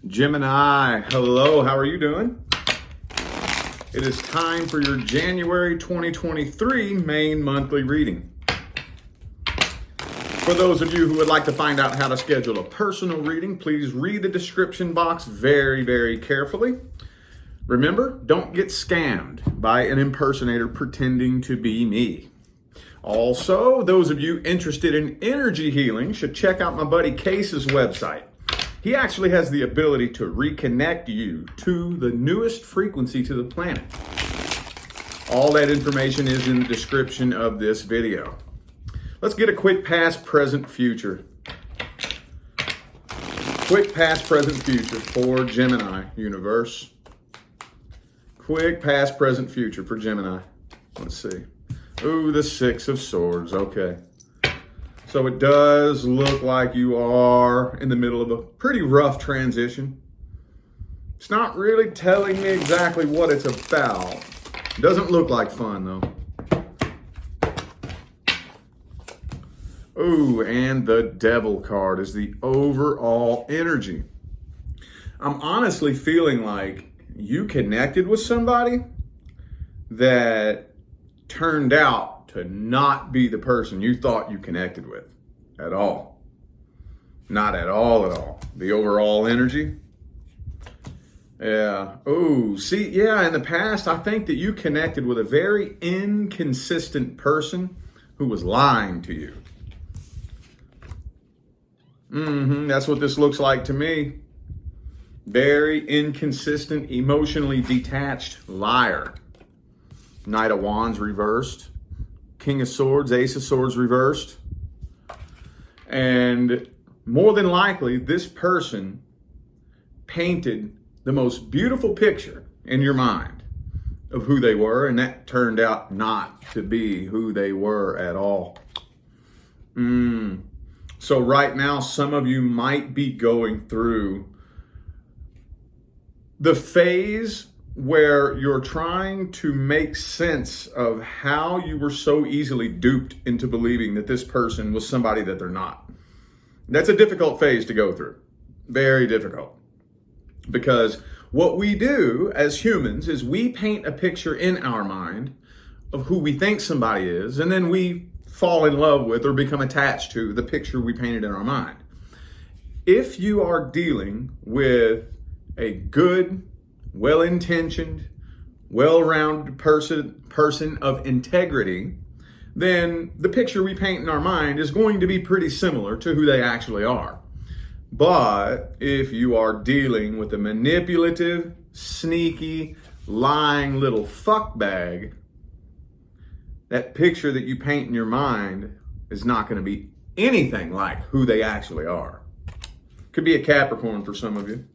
Gemini, hello, how are you doing? It is time for your January 2023 main monthly reading. For those of you who would like to find out how to schedule a personal reading, please read the description box very, very carefully. Remember, don't get scammed by an impersonator pretending to be me. Also, those of you interested in energy healing should check out my buddy Case's website. He actually has the ability to reconnect you to the newest frequency to the planet. All that information is in the description of this video. Let's get a quick past, present, future. Quick past, present, future for Gemini universe. Quick past, present, future for Gemini. Let's see. Ooh, the Six of Swords. Okay. So it does look like you are in the middle of a pretty rough transition. It's not really telling me exactly what it's about. It doesn't look like fun though. Ooh, and the Devil card is the overall energy. I'm honestly feeling like you connected with somebody that turned out to not be the person you thought you connected with at all. Not at all. The overall energy. Yeah. Oh, see, yeah, in the past, I think that you connected with a very inconsistent person who was lying to you. That's what this looks like to me. Very inconsistent, emotionally detached liar. Knight of Wands reversed. King of Swords, Ace of Swords reversed. And more than likely, this person painted the most beautiful picture in your mind of who they were, and that turned out not to be who they were at all. So right now, some of you might be going through the phase where you're trying to make sense of how you were so easily duped into believing that this person was somebody that they're not. That's a difficult phase to go through. Very difficult. Because what we do as humans is we paint a picture in our mind of who we think somebody is, and then we fall in love with or become attached to the picture we painted in our mind. If you are dealing with a good, well-intentioned, well-rounded person of integrity, then the picture we paint in our mind is going to be pretty similar to who they actually are. But if you are dealing with a manipulative, sneaky, lying little fuckbag, that picture that you paint in your mind is not going to be anything like who they actually are. Could be a Capricorn for some of you.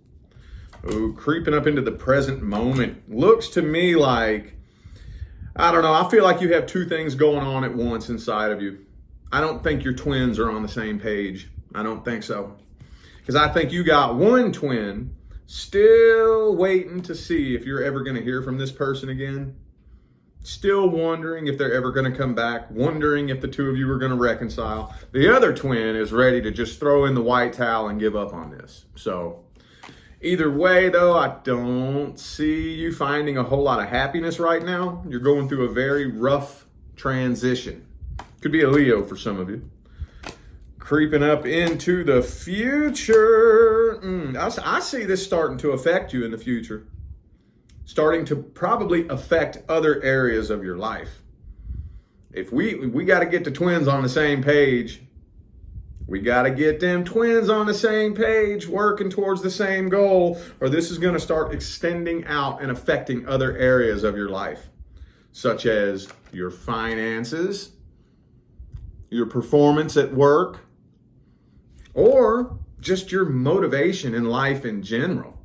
Ooh, creeping up into the present moment. Looks to me like, I don't know, I feel like you have two things going on at once inside of you. I don't think your twins are on the same page. I don't think so. Because I think you got one twin still waiting to see if you're ever going to hear from this person again. Still wondering if they're ever going to come back. Wondering if the two of you are going to reconcile. The other twin is ready to just throw in the white towel and give up on this. So either way, though, I don't see you finding a whole lot of happiness right now. You're going through a very rough transition. Could be a Leo for some of you. Creeping up into the future. I see this starting to affect you in the future. Starting to probably affect other areas of your life. If we got to get the twins on the same page. We got to get them twins on the same page, working towards the same goal, or this is going to start extending out and affecting other areas of your life, such as your finances, your performance at work, or just your motivation in life in general.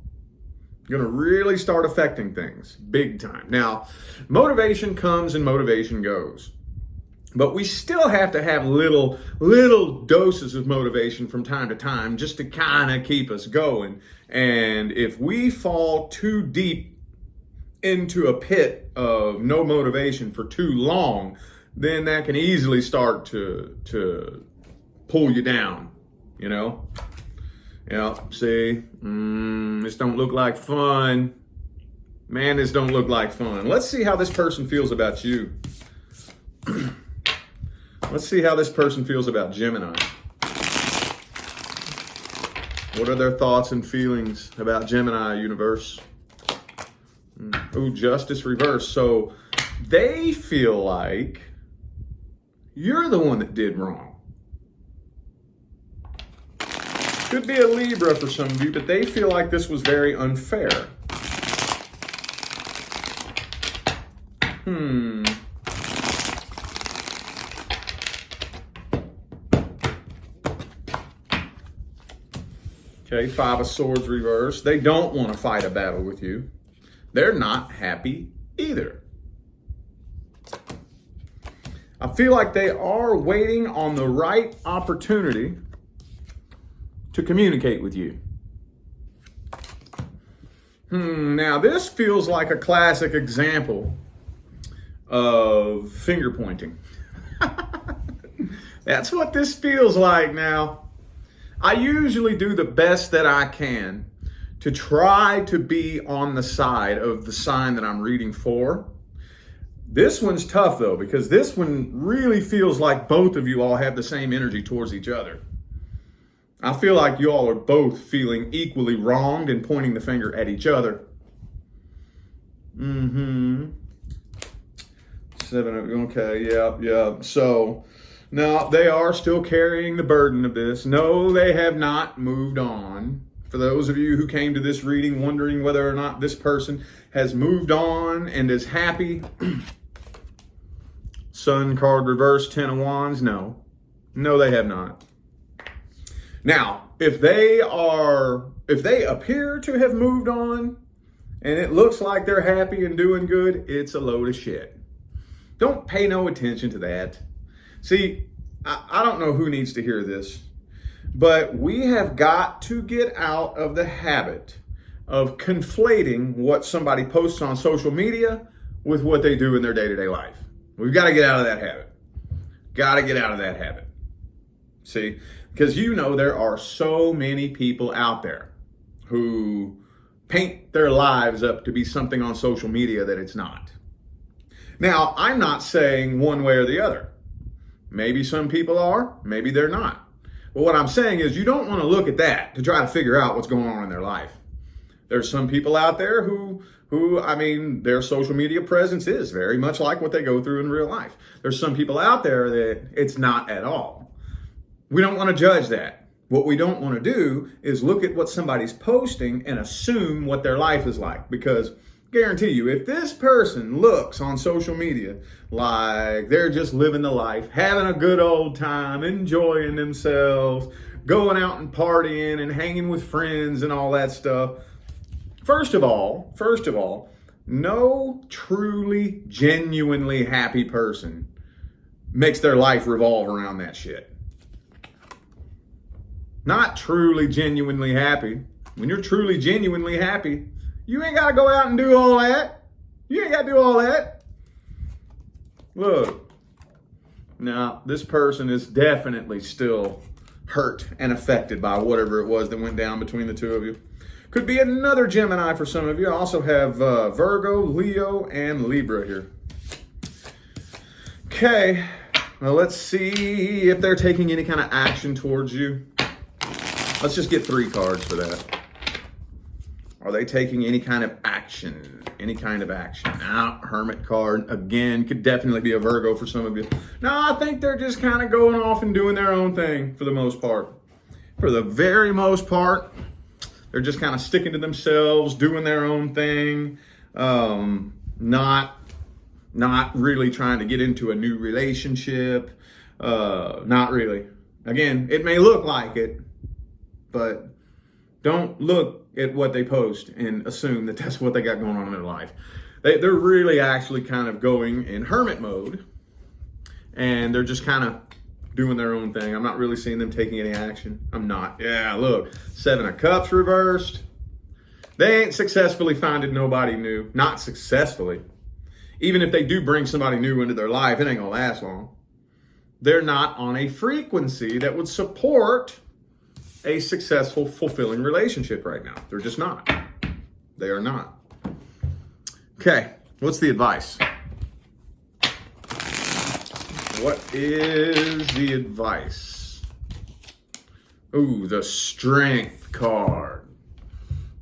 You're going to really start affecting things big time. Now, motivation comes and motivation goes. But we still have to have little doses of motivation from time to time just to kind of keep us going. And if we fall too deep into a pit of no motivation for too long, then that can easily start to pull you down, you know? Yeah, see, this don't look like fun. Man, this don't look like fun. Let's see how this person feels about you. Let's see how this person feels about Gemini. What are their thoughts and feelings about Gemini, universe? Ooh, justice reverse. So they feel like you're the one that did wrong. Could be a Libra for some of you, but they feel like this was very unfair. Okay, Five of Swords reverse. They don't want to fight a battle with you. They're not happy either. I feel like they are waiting on the right opportunity to communicate with you. Now this feels like a classic example of finger pointing. That's what this feels like now. I usually do the best that I can to try to be on the side of the sign that I'm reading for. This one's tough though, because this one really feels like both of you all have the same energy towards each other. I feel like you all are both feeling equally wronged and pointing the finger at each other. Okay, yeah. So, no, they are still carrying the burden of this. No, they have not moved on. For those of you who came to this reading wondering whether or not this person has moved on and is happy, Sun card reverse, Ten of Wands, no, they have not. Now, if they appear to have moved on and it looks like they're happy and doing good, it's a load of shit. Don't pay no attention to that. See, I don't know who needs to hear this, but we have got to get out of the habit of conflating what somebody posts on social media with what they do in their day-to-day life. We've got to get out of that habit. Got to get out of that habit. See, because you know there are so many people out there who paint their lives up to be something on social media that it's not. Now, I'm not saying one way or the other. Maybe some people are, maybe they're not. But what I'm saying is you don't want to look at that to try to figure out what's going on in their life. There's some people out there who their social media presence is very much like what they go through in real life. There's some people out there that it's not at all. We don't want to judge that. What we don't want to do is look at what somebody's posting and assume what their life is like, because guarantee you, if this person looks on social media like they're just living the life, having a good old time, enjoying themselves, going out and partying and hanging with friends and all that stuff, first of all, no truly, genuinely happy person makes their life revolve around that shit. Not truly, genuinely happy. When you're truly, genuinely happy, you ain't got to go out and do all that. You ain't got to do all that. Look, now this person is definitely still hurt and affected by whatever it was that went down between the two of you. Could be another Gemini for some of you. I also have Virgo, Leo, and Libra here. Okay, well, let's see if they're taking any kind of action towards you. Let's just get 3 cards for that. Are they taking any kind of action? Any kind of action? Now, Hermit card, again, could definitely be a Virgo for some of you. No, I think they're just kind of going off and doing their own thing for the most part. For the very most part, they're just kind of sticking to themselves, doing their own thing, not really trying to get into a new relationship, not really. Again, it may look like it, but don't look at what they post and assume that that's what they got going on in their life. They're really actually kind of going in hermit mode, and they're just kind of doing their own thing. I'm not really seeing them taking any action. I'm not. Yeah, look, 7 of Cups reversed. They ain't successfully finding nobody new. Not successfully. Even if they do bring somebody new into their life, it ain't gonna last long. They're not on a frequency that would support a successful, fulfilling relationship right now. They're just not. They are not. Okay, what's the advice? What is the advice? Ooh, the Strength card.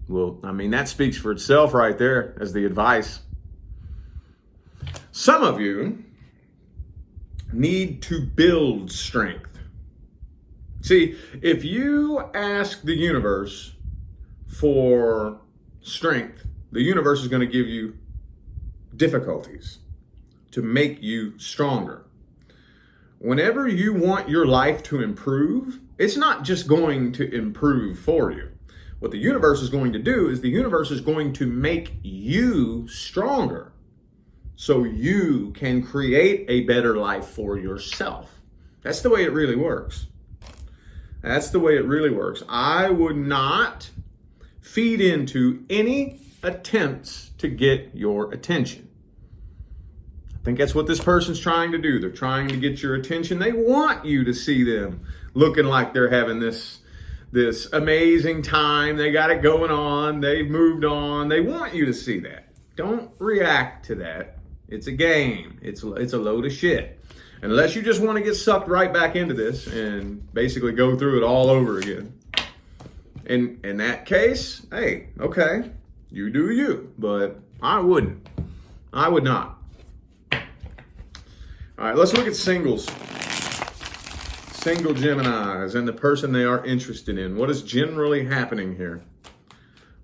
Well, I mean, that speaks for itself right there as the advice. Some of you need to build strength. See, if you ask the universe for strength, the universe is going to give you difficulties to make you stronger. Whenever you want your life to improve, it's not just going to improve for you. What the universe is going to do is the universe is going to make you stronger so you can create a better life for yourself. That's the way it really works. That's the way it really works. I would not feed into any attempts to get your attention. I think that's what this person's trying to do. They're trying to get your attention. They want you to see them looking like they're having this amazing time. They got it going on. They've moved on. They want you to see that. Don't react to that. It's a game. It's a load of shit. Unless you just want to get sucked right back into this and basically go through it all over again. In that case, hey, okay, you do you. But I wouldn't. I would not. All right, let's look at singles. Single Geminis and the person they are interested in. What is generally happening here?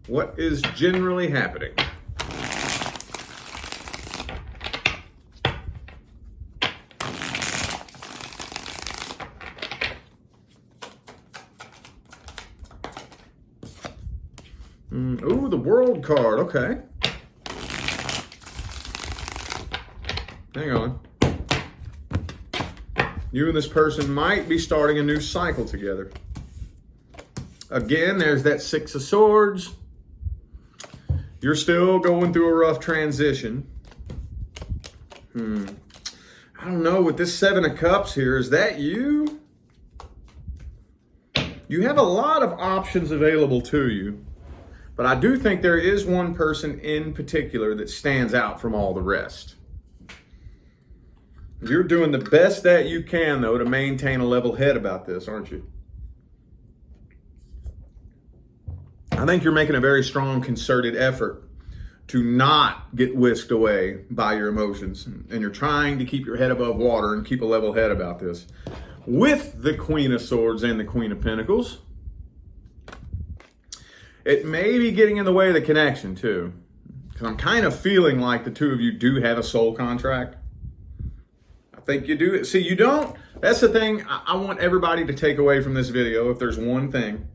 What is generally happening? Ooh, the World card. Okay. Hang on. You and this person might be starting a new cycle together. Again, there's that Six of Swords. You're still going through a rough transition. I don't know, with this Seven of Cups here, is that you? You have a lot of options available to you, but I do think there is one person in particular that stands out from all the rest. You're doing the best that you can, though, to maintain a level head about this, aren't you? I think you're making a very strong, concerted effort to not get whisked away by your emotions. And you're trying to keep your head above water and keep a level head about this. With the Queen of Swords and the Queen of Pentacles, it may be getting in the way of the connection, too. Because I'm kind of feeling like the two of you do have a soul contract. I think you do. See, you don't. That's the thing I want everybody to take away from this video, if there's one thing.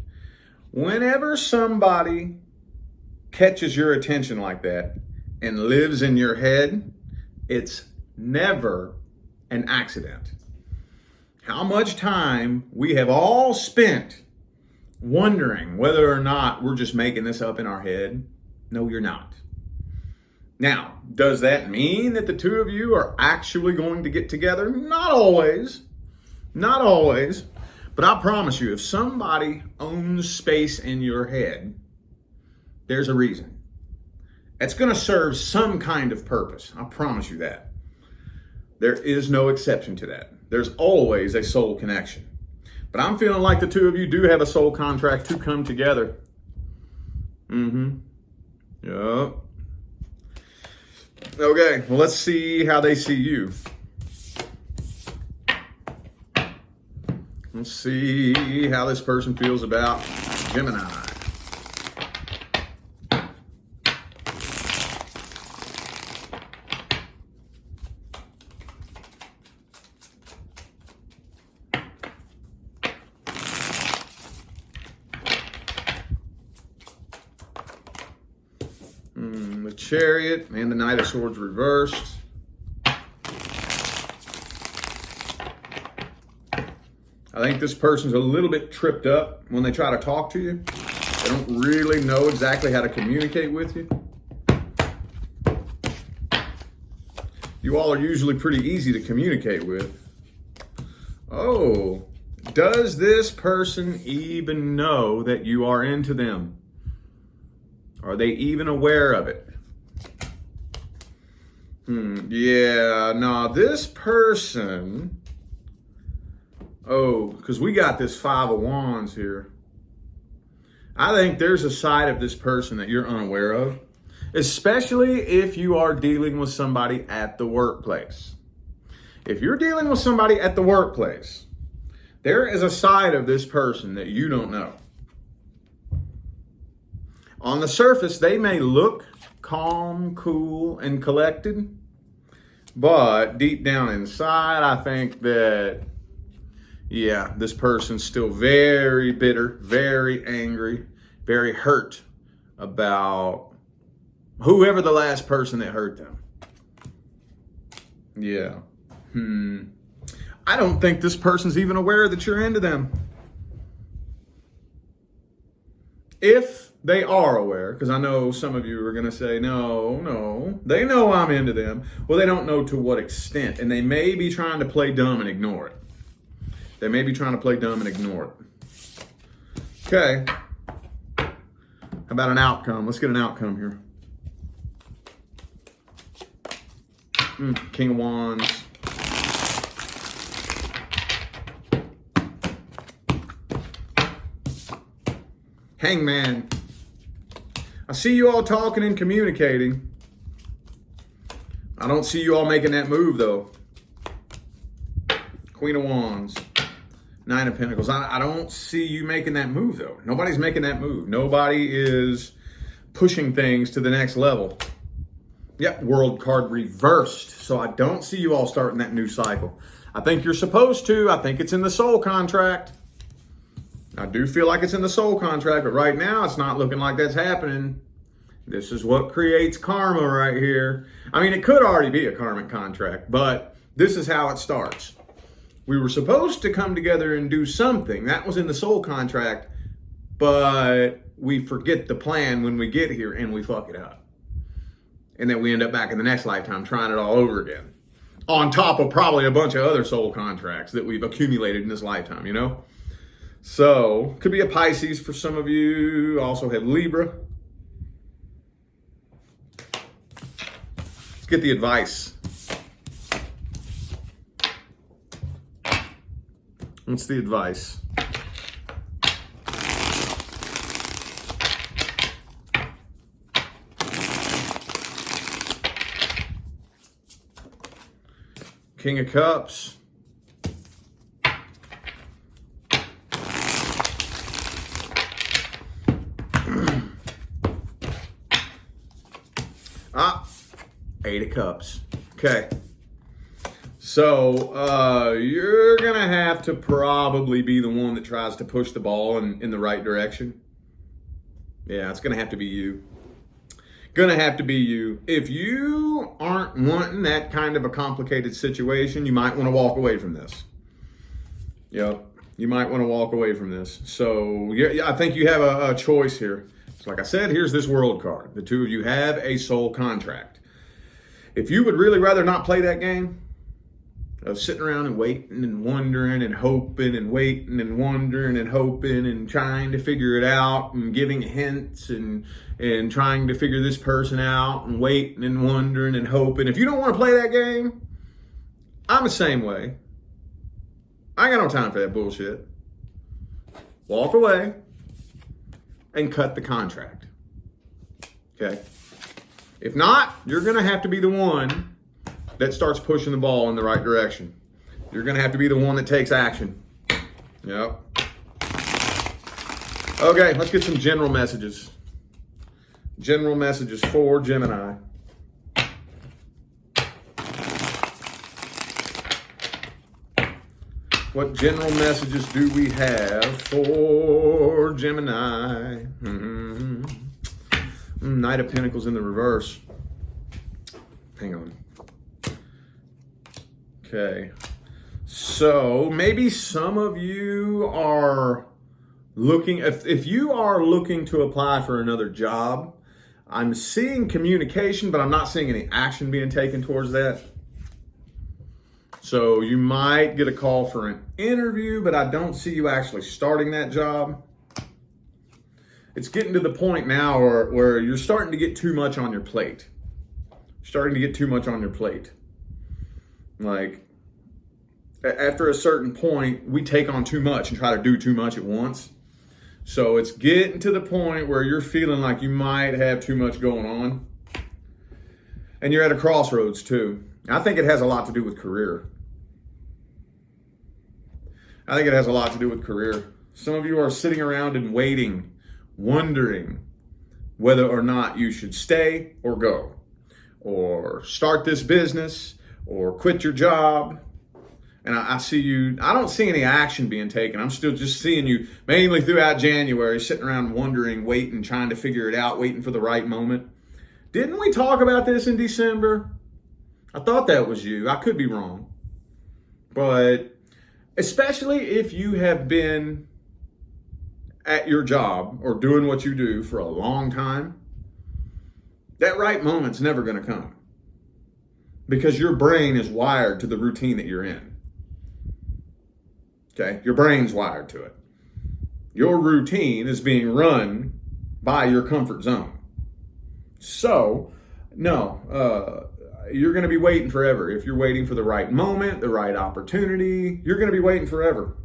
Whenever somebody catches your attention like that and lives in your head, it's never an accident. How much time we have all spent wondering whether or not we're just making this up in our head. No, you're not. Now, does that mean that the two of you are actually going to get together? Not always. Not always. But I promise you, if somebody owns space in your head, there's a reason. It's going to serve some kind of purpose. I promise you that. There is no exception to that. There's always a soul connection. But I'm feeling like the two of you do have a soul contract to come together. Yup. Okay, well, let's see how they see you. Let's see how this person feels about Gemini. The Chariot and the Knight of Swords reversed. I think this person's a little bit tripped up when they try to talk to you. They don't really know exactly how to communicate with you. You all are usually pretty easy to communicate with. Oh, Does this person even know that you are into them? Are they even aware of it? Yeah, no, this person, because we got this Five of Wands here. I think there's a side of this person that you're unaware of, especially if you are dealing with somebody at the workplace. If you're dealing with somebody at the workplace, there is a side of this person that you don't know. On the surface, they may look calm, cool, and collected, but deep down inside, I think that, yeah, this person's still very bitter, very angry, very hurt about whoever the last person that hurt them. Yeah. I don't think this person's even aware that you're into them. If they are aware, because I know some of you are going to say, no, they know I'm into them. Well, they don't know to what extent, and they may be trying to play dumb and ignore it. They may be trying to play dumb and ignore it. Okay. How about an outcome? Let's get an outcome here. King of Wands. Hangman. I see you all talking and communicating. I don't see you all making that move, though. Queen of Wands. Nine of Pentacles. I don't see you making that move, though. Nobody's making that move. Nobody is pushing things to the next level. Yep, World card reversed. So I don't see you all starting that new cycle. I think you're supposed to. I think it's in the soul contract. I do feel like it's in the soul contract, but right now it's not looking like that's happening. This is what creates karma right here. I mean, it could already be a karmic contract, but this is how it starts. We were supposed to come together and do something. That was in the soul contract, but we forget the plan when we get here and we fuck it up. And then we end up back in the next lifetime trying it all over again. On top of probably a bunch of other soul contracts that we've accumulated in this lifetime, you know? So, could be a Pisces for some of you. Also have Libra. Let's get the advice. What's the advice? King of Cups. Eight of Cups. Okay. So you're going to have to probably be the one that tries to push the ball in the right direction. Yeah, it's going to have to be you. Going to have to be you. If you aren't wanting that kind of a complicated situation, you might want to walk away from this. Yep. You might want to walk away from this. So yeah, I think you have a choice here. So like I said, here's this World card. The two of you have a soul contract. If you would really rather not play that game of sitting around and waiting and wondering and hoping and waiting and wondering and hoping and trying to figure it out and giving hints and trying to figure this person out and waiting and wondering and hoping. If you don't want to play that game, I'm the same way. I ain't got no time for that bullshit. Walk away and cut the contract. Okay? If not, you're going to have to be the one that starts pushing the ball in the right direction. You're going to have to be the one that takes action. Yep. Okay, let's get some general messages. General messages for Gemini. What general messages do we have for Gemini? Knight of Pentacles in the reverse. Hang on. Okay. So maybe some of you are looking, if you are looking to apply for another job, I'm seeing communication, but I'm not seeing any action being taken towards that. So you might get a call for an interview, but I don't see you actually starting that job. It's getting to the point now where you're starting to get too much on your plate. Starting to get too much on your plate. Like, after a certain point, we take on too much and try to do too much at once. So it's getting to the point where you're feeling like you might have too much going on. And you're at a crossroads too. I think it has a lot to do with career. I think it has a lot to do with career. Some of you are sitting around and waiting, wondering whether or not you should stay or go, or start this business, or quit your job. And I see you, I don't see any action being taken. I'm still just seeing you mainly throughout January, sitting around wondering, waiting, trying to figure it out, waiting for the right moment. Didn't we talk about this in December? I thought that was you. I could be wrong. But especially if you have been at your job or doing what you do for a long time, that right moment's never going to come. Because your brain is wired to the routine that you're in. Okay? Your brain's wired to it. Your routine is being run by your comfort zone. So, no, you're going to be waiting forever. If you're waiting for the right moment, the right opportunity, you're going to be waiting forever.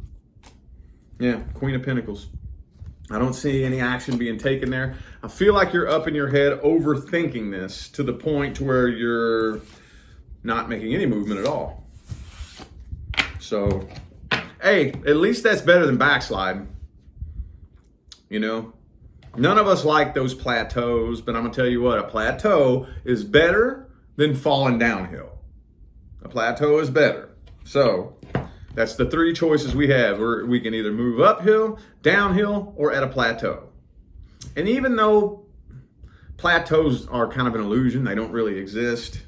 Yeah, Queen of Pentacles. I don't see any action being taken there. I feel like you're up in your head overthinking this to the point to where you're not making any movement at all. So, hey, at least that's better than backsliding. You know? None of us like those plateaus, but I'm going to tell you what, a plateau is better than falling downhill. A plateau is better. So that's the three choices we have. We can either move uphill, downhill, or at a plateau. And even though plateaus are kind of an illusion, they don't really exist,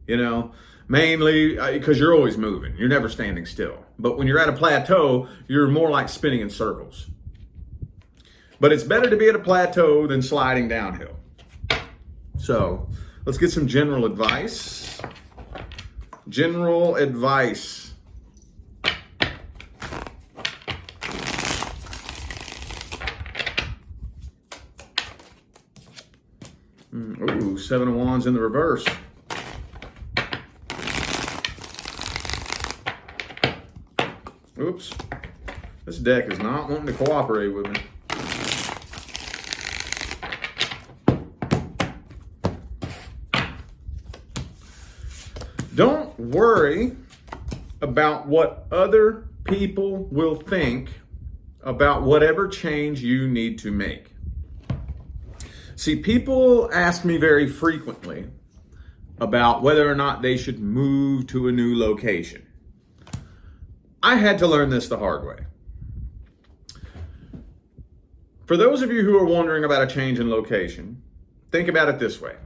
you know, mainly because you're always moving. You're never standing still. But when you're at a plateau, you're more like spinning in circles. But it's better to be at a plateau than sliding downhill. So let's get some general advice. General advice. Ooh, 7 of Wands in the reverse. Oops. This deck is not wanting to cooperate with me. Don't worry about what other people will think about whatever change you need to make. See, people ask me very frequently about whether or not they should move to a new location. I had to learn this the hard way. For those of you who are wondering about a change in location, think about it this way.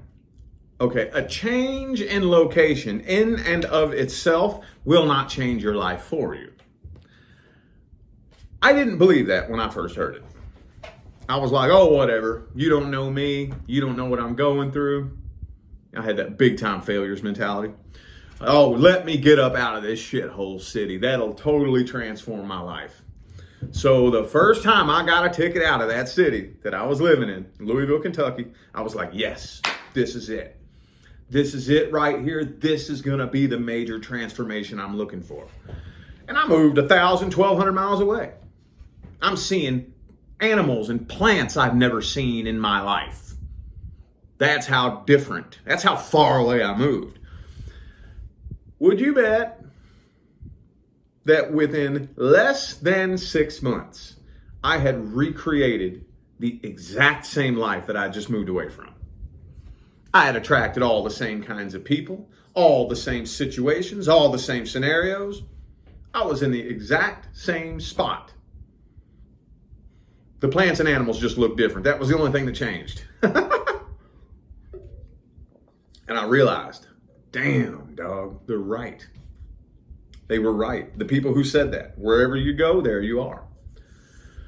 Okay, a change in location in and of itself will not change your life for you. I didn't believe that when I first heard it. I was like, oh, whatever. You don't know me. You don't know what I'm going through. I had that big time failures mentality. Oh, let me get up out of this shithole city. That'll totally transform my life. So the first time I got a ticket out of that city that I was living in, Louisville, Kentucky, I was like, yes, this is it. This is it right here. This is going to be the major transformation I'm looking for. And I moved 1,000, 1,200 miles away. I'm seeing animals and plants I've never seen in my life. That's how different, that's how far away I moved. Would you bet that within less than 6 months, I had recreated the exact same life that I just moved away from? I had attracted all the same kinds of people, all the same situations, all the same scenarios. I was in the exact same spot. The plants and animals just looked different. That was the only thing that changed. And I realized, damn, dog, they're right. They were right. The people who said that, wherever you go, there you are.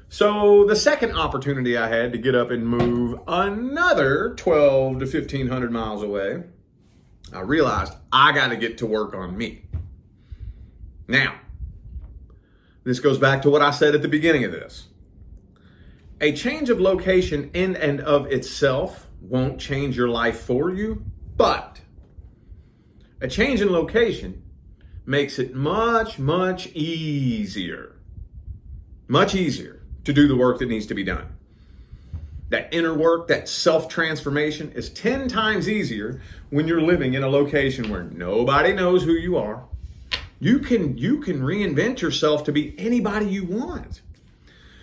So the second opportunity I had to get up and move another 12 to 1,500 miles away, I realized I got to get to work on me. Now, this goes back to what I said at the beginning of this. A change of location in and of itself won't change your life for you, but a change in location makes it much, much easier to do the work that needs to be done. That inner work, that self-transformation is 10 times easier when you're living in a location where nobody knows who you are. You can reinvent yourself to be anybody you want.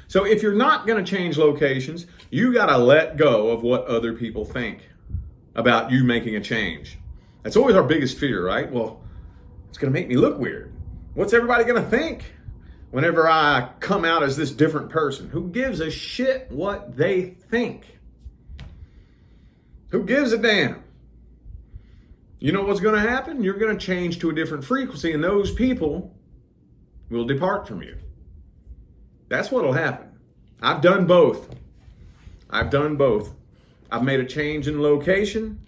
So if you're not going to change locations, you got to let go of what other people think about you making a change. That's always our biggest fear, right? Well, it's going to make me look weird. What's everybody going to think whenever I come out as this different person? Who gives a shit what they think? Who gives a damn? You know what's going to happen? You're going to change to a different frequency, and those people will depart from you. That's what'll happen. I've done both. I've made a change in location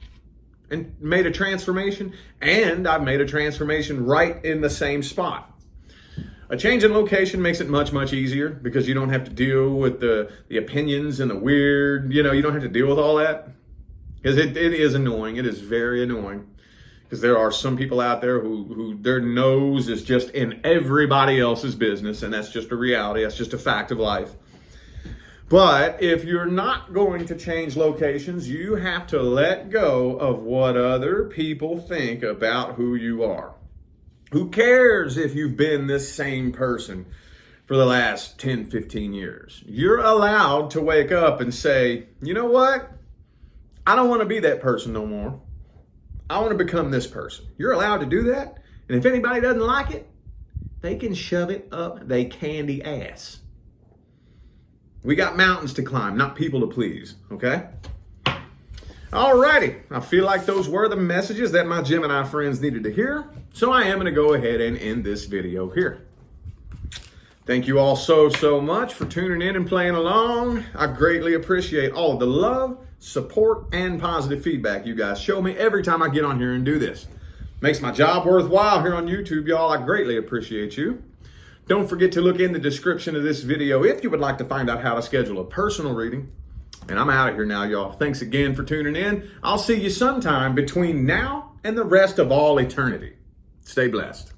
and made a transformation, and I've made a transformation right in the same spot. A change in location makes it much, much easier because you don't have to deal with the opinions and the weird, you don't have to deal with all that. Because it is annoying. It is very annoying. Because there are some people out there who their nose is just in everybody else's business, and that's just a reality. That's just a fact of life. But if you're not going to change locations, you have to let go of what other people think about who you are. Who cares if you've been this same person for the last 10, 15 years? You're allowed to wake up and say, you know what? I don't want to be that person no more. I want to become this person. You're allowed to do that. And if anybody doesn't like it, they can shove it up they candy ass. We got mountains to climb, not people to please, okay? Alrighty, I feel like those were the messages that my Gemini friends needed to hear, so I am going to go ahead and end this video here. Thank you all so much for tuning in and playing along. I greatly appreciate all of the love, support, and positive feedback you guys show me every time I get on here and do this. Makes my job worthwhile here on YouTube, y'all. I greatly appreciate you. Don't forget to look in the description of this video if you would like to find out how to schedule a personal reading. And I'm out of here now, y'all. Thanks again for tuning in. I'll see you sometime between now and the rest of all eternity. Stay blessed.